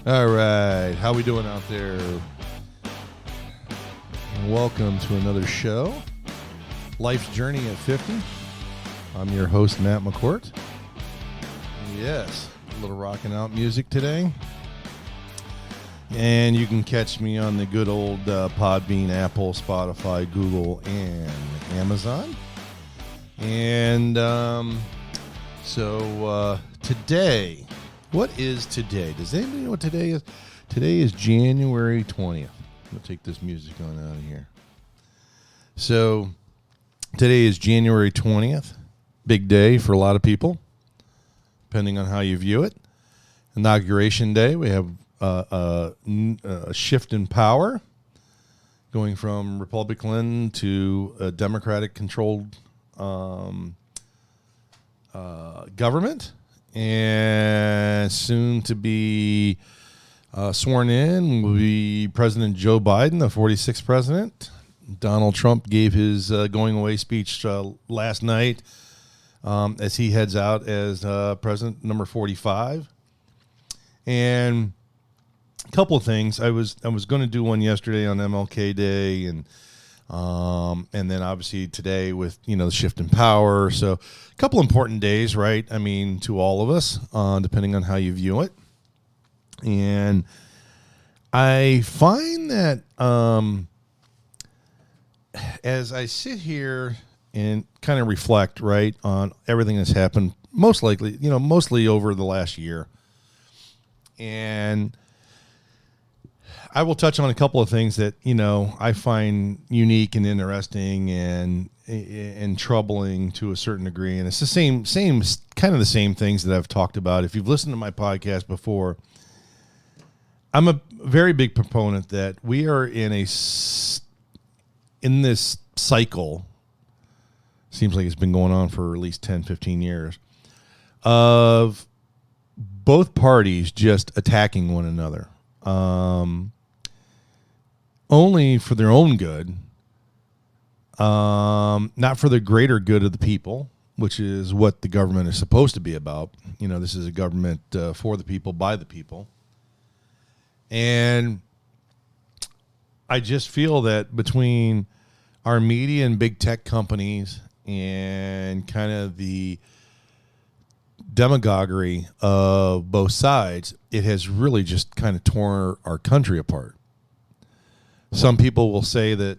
All right, how we doing out there? Welcome to another show, Life's Journey at 50. I'm your host, Matt McCourt. Yes, a little rocking out music today. And you can catch me on the good old Podbean, Apple, Spotify, Google, and Amazon. And so today, what is today? Does anybody know what today is? Today is January 20th. I'm going to take this music on out of here. So today is January 20th. Big day for a lot of people, depending on how you view it. Inauguration Day. We have a shift in power going from Republican to a Democratic-controlled government. And soon to be sworn in will be President Joe Biden, the 46th president. Donald Trump gave his going away speech last night as he heads out as president number 45. And a couple of things. I was going to do one yesterday on MLK Day, and then obviously today with, the shift in power. So a couple important days, right? I mean, to all of us, depending on how you view it. And I find that as I sit here and kind of reflect, right, on everything that's happened, mostly over the last year. And I will touch on a couple of things that, I find unique and interesting and troubling to a certain degree. And it's the same kind of the same things that I've talked about. If you've listened to my podcast before, I'm a very big proponent that we are in this cycle, seems like it's been going on for at least 10, 15 years, of both parties just attacking one another. Only for their own good, not for the greater good of the people, which is what the government is supposed to be about. This is a government for the people, by the people. And I just feel that between our media and big tech companies and kind of the demagoguery of both sides, it has really just kind of torn our country apart. Some people will say that,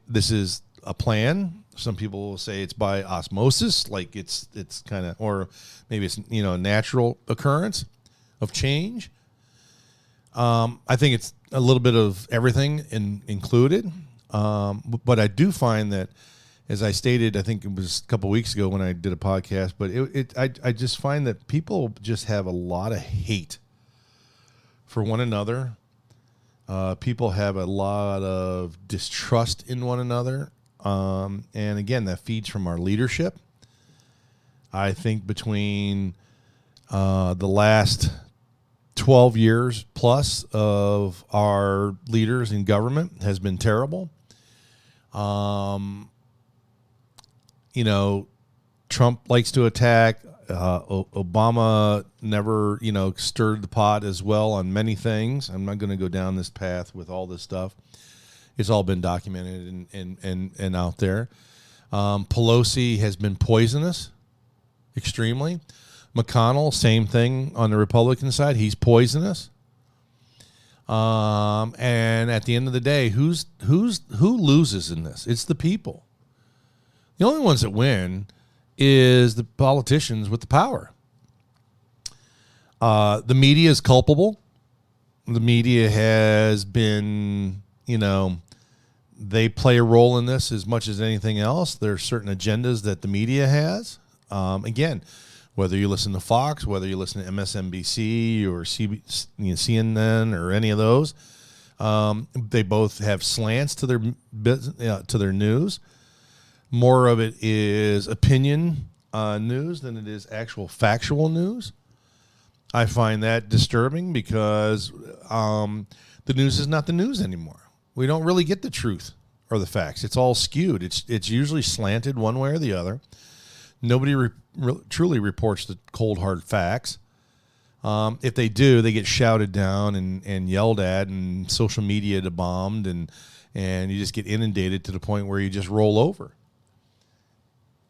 this is a plan. Some people will say it's by osmosis, like it's kind of, or maybe it's, a natural occurrence of change. I think it's a little bit of everything included. But I do find that, as I stated, I think it was a couple of weeks ago when I did a podcast, but I just find that people just have a lot of hate for one another. People have a lot of distrust in one another. And again, that feeds from our leadership. I think between the last 12 years plus of our leaders in government has been terrible. Trump likes to attack. Obama never, stirred the pot as well on many things. I'm not going to go down this path with all this stuff. It's all been documented and out there. Pelosi has been poisonous, extremely. McConnell, same thing on the Republican side. He's poisonous. And at the end of the day, who loses in this? It's the people. The only ones that win is the politicians with the power. The media is culpable. The media has been, they play a role in this as much as anything else. There are certain agendas that the media has. Again, whether you listen to Fox, whether you listen to MSNBC or CNN or any of those, they both have slants to their news. More of it is opinion news than it is actual factual news. I find that disturbing because the news is not the news anymore. We don't really get the truth or the facts. It's all skewed. It's usually slanted one way or the other. Nobody truly reports the cold, hard facts. If they do, they get shouted down and yelled at, and social media bombed, and you just get inundated to the point where you just roll over.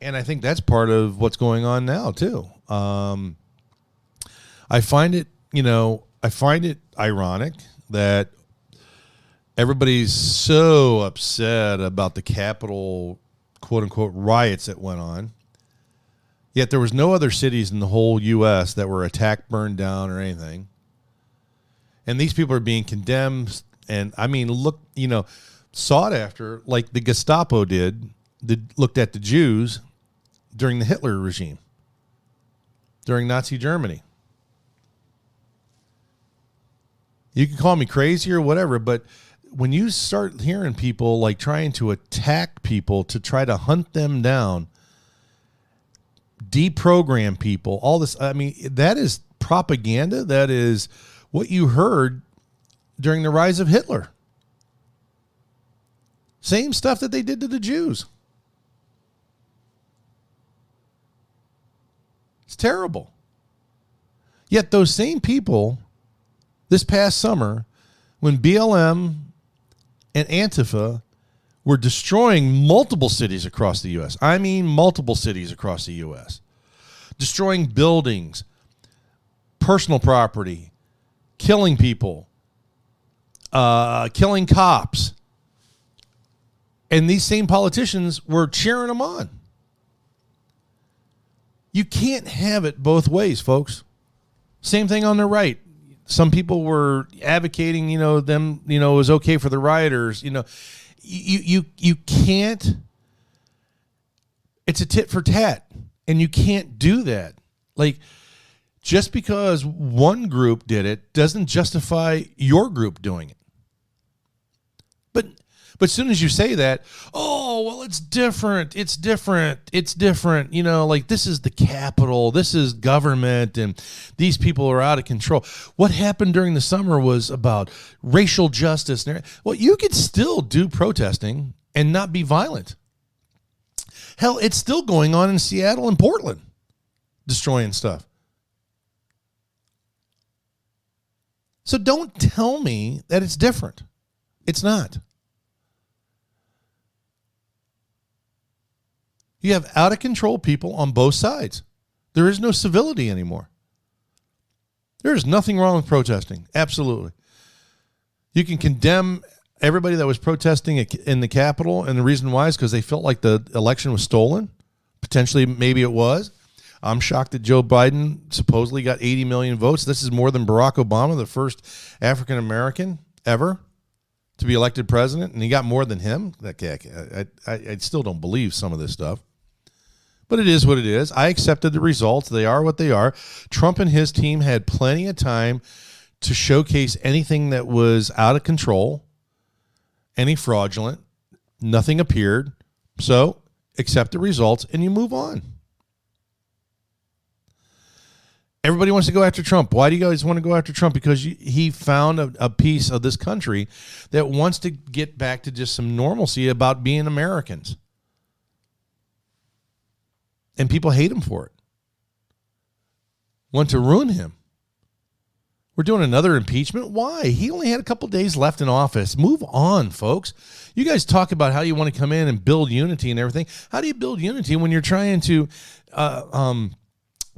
And I think that's part of what's going on now too. I find it ironic that everybody's so upset about the Capitol, quote unquote, riots that went on. Yet there was no other cities in the whole U.S. that were attacked, burned down, or anything. And these people are being condemned. And I mean, sought after, like the Gestapo looked at the Jews during the Hitler regime, during Nazi Germany. You can call me crazy or whatever, but when you start hearing people like trying to attack people to try to hunt them down, deprogram people, all this, I mean, that is propaganda. That is what you heard during the rise of Hitler. Same stuff that they did to the Jews. It's terrible. Yet those same people this past summer, when BLM and Antifa were destroying multiple cities across the U.S. I mean, multiple cities across the U.S. Destroying buildings, personal property, killing people, killing cops. And these same politicians were cheering them on. You can't have it both ways, folks. Same thing on the right. Some people were advocating, it was okay for the rioters. You can't. It's a tit for tat, and you can't do that. Like, just because one group did it doesn't justify your group doing it. But as soon as you say that, oh, well, it's different. It's different. Like, this is the Capitol. This is government, and these people are out of control. What happened during the summer was about racial justice. Well, you could still do protesting and not be violent. Hell, it's still going on in Seattle and Portland, destroying stuff. So don't tell me that it's different. It's not. You have out of control people on both sides. There is no civility anymore. There is nothing wrong with protesting. Absolutely. You can condemn everybody that was protesting in the Capitol, and the reason why is because they felt like the election was stolen. Potentially, maybe it was. I'm shocked that Joe Biden supposedly got 80 million votes. This is more than Barack Obama, the first African American ever to be elected president, and he got more than him. I still don't believe some of this stuff. But it is what it is. I accepted the results. They are what they are. Trump and his team had plenty of time to showcase anything that was out of control, any fraudulent. Nothing appeared. So accept the results and you move on. Everybody wants to go after Trump. Why do you guys want to go after Trump? Because he found a piece of this country that wants to get back to just some normalcy about being Americans. And people hate him for it. Want to ruin him. We're doing another impeachment. Why? He only had a couple days left in office. Move on, folks. You guys talk about how you want to come in and build unity and everything. How do you build unity when you're trying to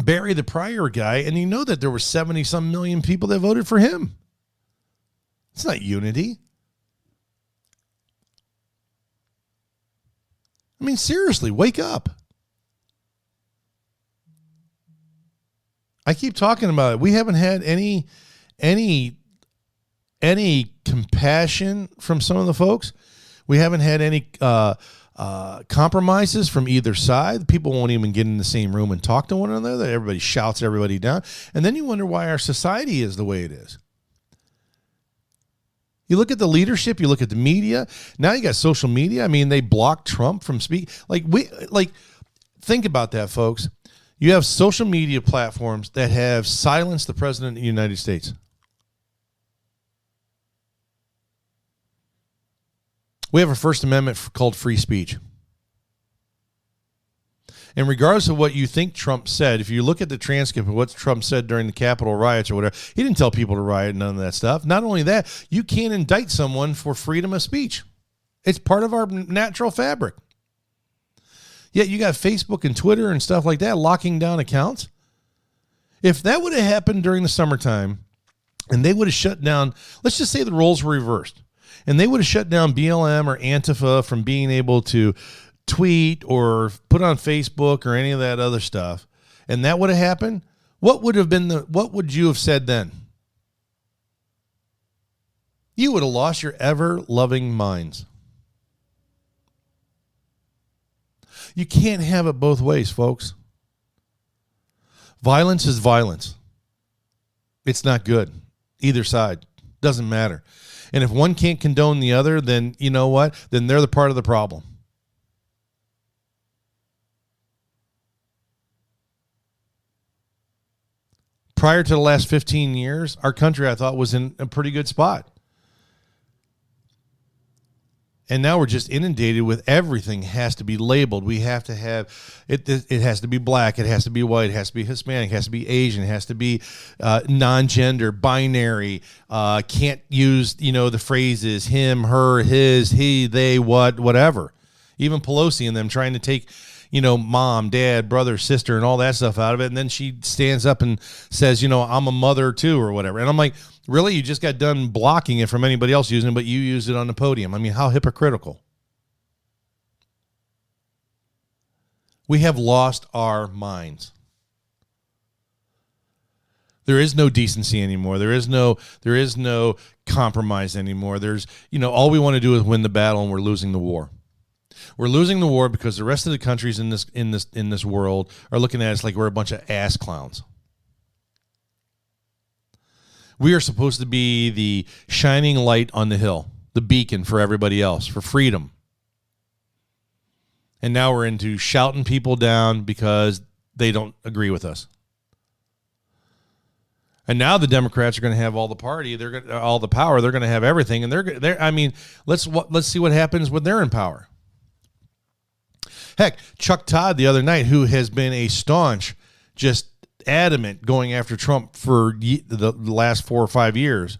bury the prior guy and you know that there were 70-some million people that voted for him? It's not unity. I mean, seriously, wake up. I keep talking about it. We haven't had any compassion from some of the folks. We haven't had any compromises from either side. People won't even get in the same room and talk to one another. Everybody shouts everybody down. And then you wonder why our society is the way it is. You look at the leadership, you look at the media. Now you got social media. I mean, they blocked Trump from speaking. Think about that, folks. You have social media platforms that have silenced the president of the United States. We have a First Amendment called free speech. And regardless of what you think Trump said, if you look at the transcript of what Trump said during the Capitol riots or whatever, he didn't tell people to riot, none of that stuff. Not only that, you can't indict someone for freedom of speech. It's part of our natural fabric. Yet you got Facebook and Twitter and stuff like that locking down accounts. If that would have happened during the summertime and they would have shut down, let's just say the roles were reversed, and they would have shut down BLM or Antifa from being able to tweet or put on Facebook or any of that other stuff, and that would have happened, what would you have said then? You would have lost your ever-loving minds. You can't have it both ways, folks. Violence is violence. It's not good. Either side. Doesn't matter. And if one can't condone the other, then you know what? Then they're the part of the problem. Prior to the last 15 years, our country, I thought, was in a pretty good spot. And now we're just inundated with everything has to be labeled. We have to have it. It has to be black. It has to be white. It has to be Hispanic. It has to be Asian. It has to be non-gender, binary. Can't use the phrases him, her, his, he, they, whatever. Even Pelosi and them trying to take mom, dad, brother, sister, and all that stuff out of it, and then she stands up and says, I'm a mother too, or whatever. And I'm like, really? You just got done blocking it from anybody else using it, but you used it on the podium. I mean, how hypocritical. We have lost our minds. There is no decency anymore. There is no compromise anymore. There's, all we want to do is win the battle, and we're losing the war. We're losing the war because the rest of the countries in this world are looking at us like we're a bunch of ass clowns. We are supposed to be the shining light on the hill, the beacon for everybody else, for freedom. And now we're into shouting people down because they don't agree with us. And now the Democrats are going to have all the party, all the power, they're going to have everything, and let's see what happens when they're in power. Heck, Chuck Todd the other night, who has been a staunch, just adamant going after Trump for the last 4 or 5 years,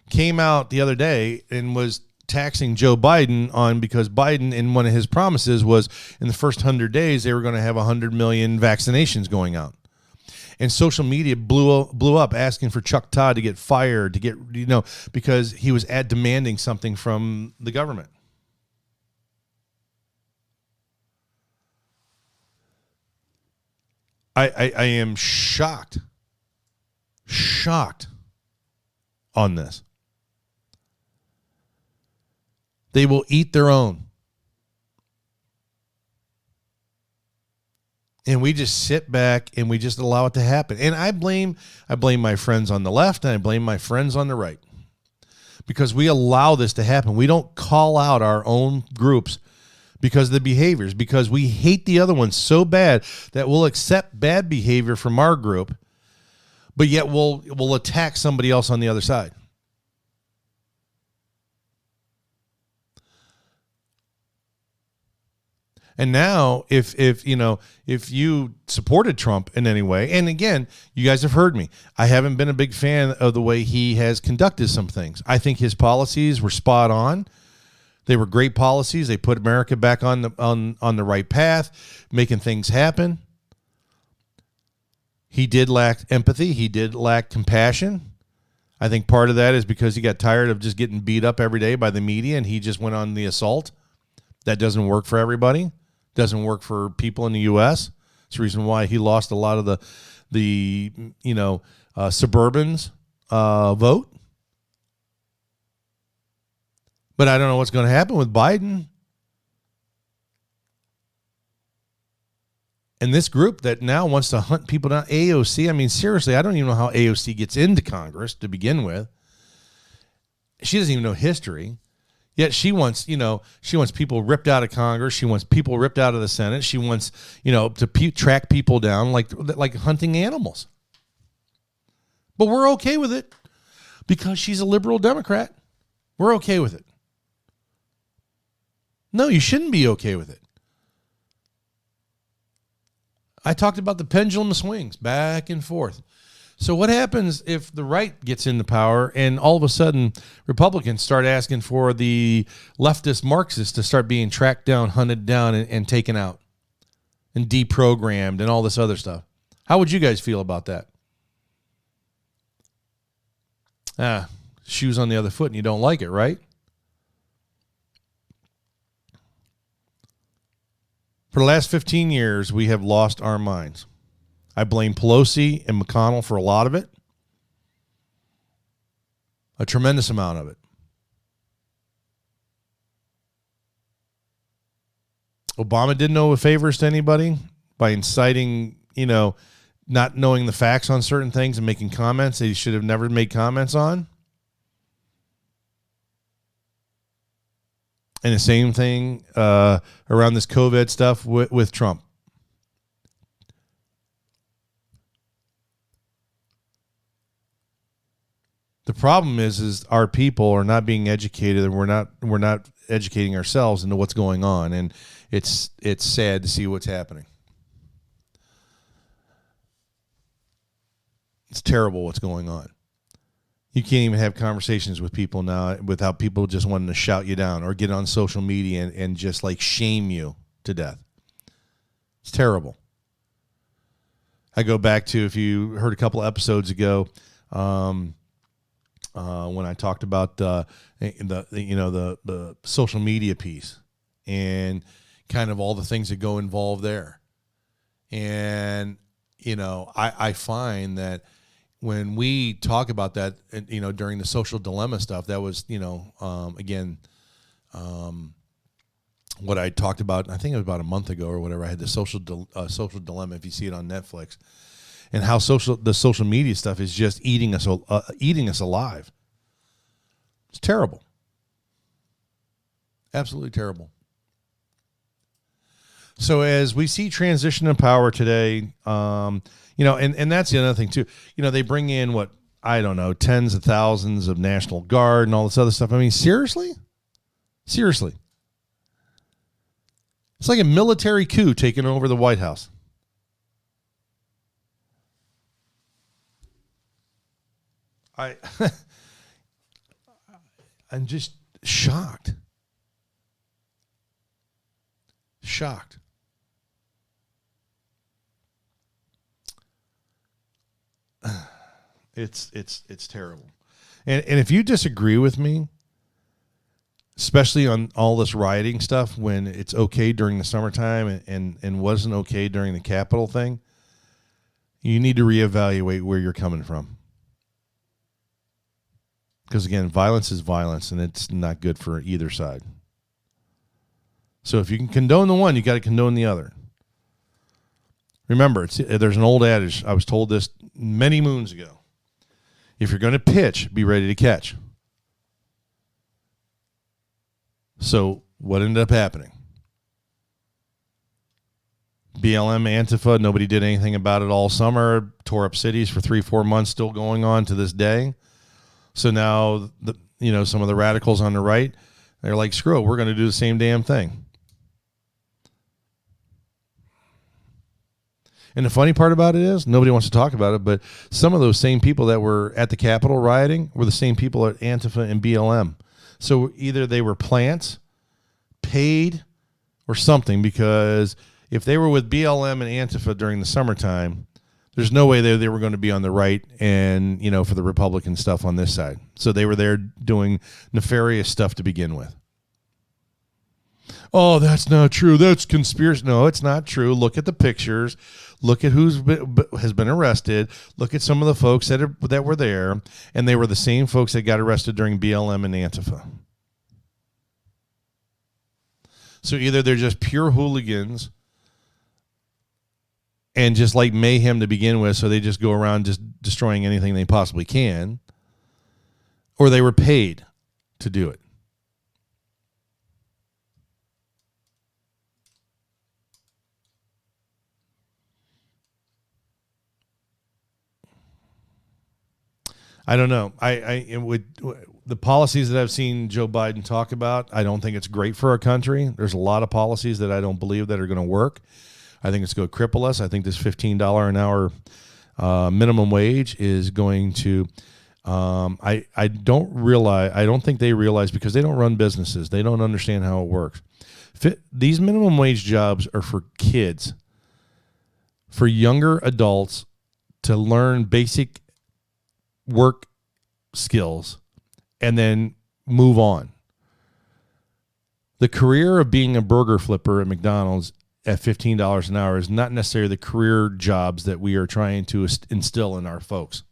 came out the other day and was taxing Joe Biden because Biden, in one of his promises, was in the first 100 days they were going to have 100 million vaccinations going out. And social media blew up asking for Chuck Todd to get fired, because he was demanding something from the government. I am shocked on this. They will eat their own. And we just sit back and we just allow it to happen. And I blame my friends on the left and I blame my friends on the right. Because we allow this to happen. We don't call out our own groups because of the behaviors, because we hate the other ones so bad that we'll accept bad behavior from our group, but yet we'll attack somebody else on the other side. And now, if you supported Trump in any way, and again, you guys have heard me, I haven't been a big fan of the way he has conducted some things. I think his policies were spot on. They were great policies. They put America back on the right path, making things happen. He did lack empathy. He did lack compassion. I think part of that is because he got tired of just getting beat up every day by the media, and he just went on the assault. That doesn't work for everybody. Doesn't work for people in the U.S. It's the reason why he lost a lot of the suburbans vote. But I don't know what's going to happen with Biden. And this group that now wants to hunt people down, AOC, I mean, seriously, I don't even know how AOC gets into Congress to begin with. She doesn't even know history. Yet she wants people ripped out of Congress. She wants people ripped out of the Senate. She wants, to track people down like hunting animals. But we're okay with it because she's a liberal Democrat. We're okay with it. No, you shouldn't be okay with it. I talked about the pendulum swings back and forth. So what happens if the right gets into power and all of a sudden Republicans start asking for the leftist Marxists to start being tracked down, hunted down, and taken out and deprogrammed and all this other stuff? How would you guys feel about that? Shoes on the other foot and you don't like it, right? For the last 15 years, we have lost our minds. I blame Pelosi and McConnell for a lot of it. A tremendous amount of it. Obama didn't know favors to anybody by inciting, not knowing the facts on certain things and making comments that he should have never made comments on. And the same thing around this COVID stuff with Trump. The problem is our people are not being educated, and we're not educating ourselves into what's going on, and it's sad to see what's happening. It's terrible what's going on. You can't even have conversations with people now without people just wanting to shout you down or get on social media and just like shame you to death. It's terrible. I go back to, if you heard a couple episodes ago, when I talked about the social media piece and kind of all the things that go involved there. And, I find that when we talk about that, during the social dilemma stuff, that was, what I talked about, I think it was about a month ago or whatever. I had the social dilemma, if you see it on Netflix, and how the social media stuff is just eating us alive. It's terrible. Absolutely terrible. So as we see transition in power today, and that's the other thing too. They bring in tens of thousands of National Guard and all this other stuff. I mean, seriously? Seriously. It's like a military coup taking over the White House. I'm just shocked. Shocked. It's terrible. And if you disagree with me, especially on all this rioting stuff, when it's okay during the summertime and wasn't okay during the Capitol thing, you need to reevaluate where you're coming from. Because again, violence is violence, and it's not good for either side. So if you can condone the one, you got to condone the other. Remember, there's an old adage. I was told this many moons ago. If you're going to pitch, be ready to catch. So what ended up happening? BLM, Antifa, nobody did anything about it all summer, tore up cities for 3-4 months, still going on to this day. So now, some of the radicals on the right, they're like, screw it, we're going to do the same damn thing. And the funny part about it is, nobody wants to talk about it, but some of those same people that were at the Capitol rioting were the same people at Antifa and BLM. So either they were plants, paid, or something, because if they were with BLM and Antifa during the summertime, there's no way they were going to be on the right and, for the Republican stuff on this side. So they were there doing nefarious stuff to begin with. Oh, that's not true. That's conspiracy. No, it's not true. Look at the pictures. Look at has been arrested. Look at some of the folks that were there, and they were the same folks that got arrested during BLM and Antifa. So either they're just pure hooligans and just like mayhem to begin with, so they just go around just destroying anything they possibly can, or they were paid to do it. I don't know. The policies that I've seen Joe Biden talk about, I don't think it's great for our country. There's a lot of policies that I don't believe that are going to work. I think it's going to cripple us. I think this $15 an hour minimum wage is going to. I don't think they realize, because they don't run businesses. They don't understand how it works. These minimum wage jobs are for kids, for younger adults to learn basic work skills and then move on. The career of being a burger flipper at McDonald's at $15 an hour is not necessarily the career jobs that we are trying to instill in our folks.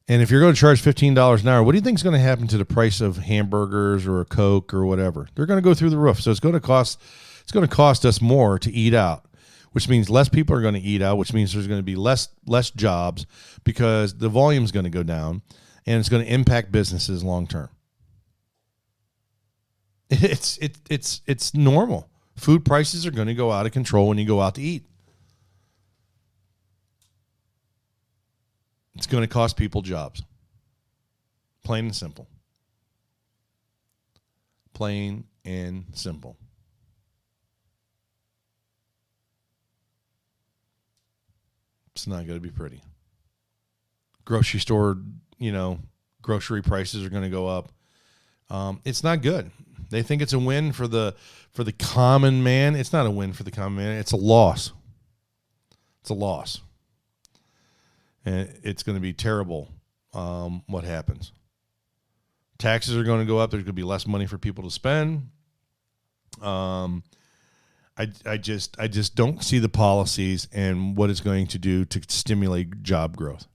And if you're going to charge $15 an hour, what do you think is going to happen to the price of hamburgers or a Coke or whatever? They're going to go through the roof. So it's going to cost us more to eat out, which means less people are going to eat out, which means there's going to be less jobs because the volume is going to go down, and it's going to impact businesses long term. It's normal. Food prices are going to go out of control when you go out to eat. It's going to cost people jobs. Plain and simple. Plain and simple. It's not going to be pretty. Grocery store, grocery prices are going to go up. It's not good. They think it's a win for the common man. It's not a win for the common man. It's a loss. It's a loss. And it's going to be terrible what happens. Taxes are going to go up. There's going to be less money for people to spend. I just don't see the policies and what it's going to do to stimulate job growth.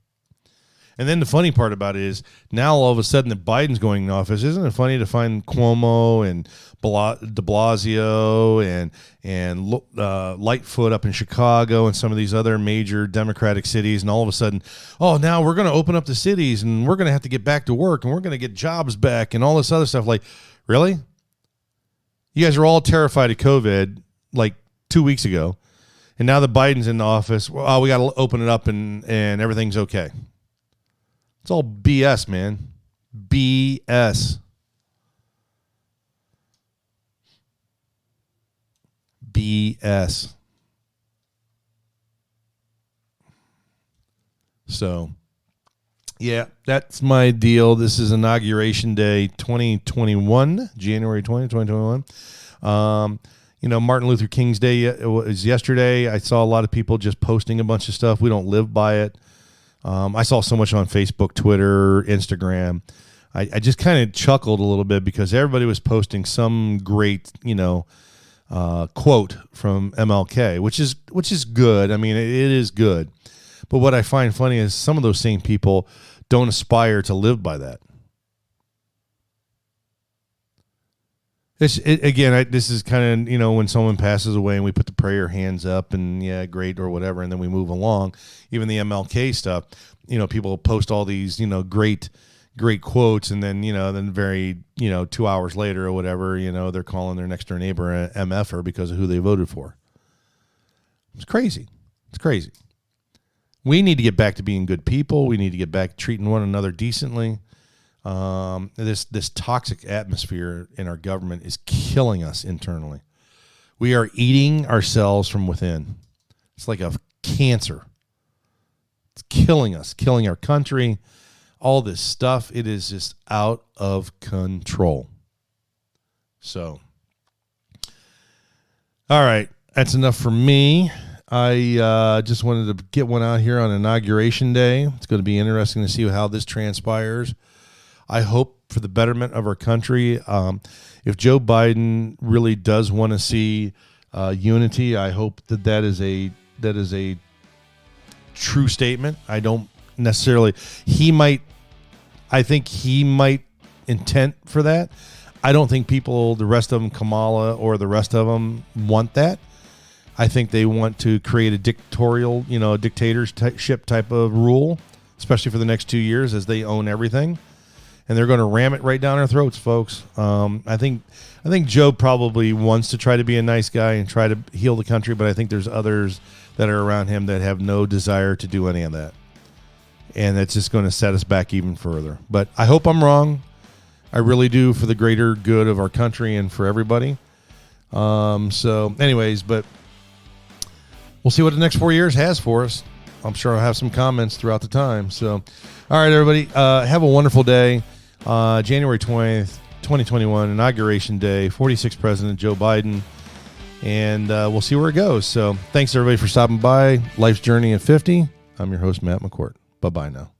And then the funny part about it is now all of a sudden that Biden's going in office, isn't it funny to find Cuomo and de Blasio and Lightfoot up in Chicago and some of these other major Democratic cities, and all of a sudden, now we're going to open up the cities and we're going to have to get back to work and we're going to get jobs back and all this other stuff. Like, really? You guys are all terrified of COVID like 2 weeks ago, and now that Biden's in the office, we got to open it up and everything's okay. It's all BS, man. BS. BS. So, yeah, that's my deal. This is Inauguration Day 2021, January 20, 2021. Martin Luther King's Day was yesterday. I saw a lot of people just posting a bunch of stuff. We don't live by it. I saw so much on Facebook, Twitter, Instagram. I just kind of chuckled a little bit because everybody was posting some great, quote from MLK, which is good. I mean, it is good. But what I find funny is some of those same people don't aspire to live by that. This is kind of, when someone passes away and we put the prayer hands up and yeah, great or whatever, and then we move along. Even the MLK stuff, people post all these, great quotes, and then, then very, 2 hours later or whatever, they're calling their next door neighbor an MFer because of who they voted for. It's crazy. It's crazy. We need to get back to being good people. We need to get back to treating one another decently. This toxic atmosphere in our government is killing us internally. We are eating ourselves from within. It's like a cancer. It's killing us, killing our country, all this stuff. It is just out of control. So, all right, that's enough for me. I just wanted to get one out here on Inauguration Day. It's going to be interesting to see how this transpires. I hope for the betterment of our country. If Joe Biden really does want to see unity, I hope that is a true statement. I don't necessarily. I think he might intent for that. I don't think the rest of them, Kamala or the rest of them, want that. I think they want to create a dictatorship type of rule, especially for the next 2 years as they own everything. And they're going to ram it right down our throats, folks. I think Joe probably wants to try to be a nice guy and try to heal the country, but I think there's others that are around him that have no desire to do any of that. And that's just going to set us back even further. But I hope I'm wrong. I really do, for the greater good of our country and for everybody. So anyways, but we'll see what the next 4 years has for us. I'm sure I'll have some comments throughout the time. So, all right, everybody, have a wonderful day. January 20th, 2021, Inauguration Day, 46th President Joe Biden. And we'll see where it goes. So thanks, everybody, for stopping by. Life's Journey at 50. I'm your host, Matt McCourt. Bye-bye now.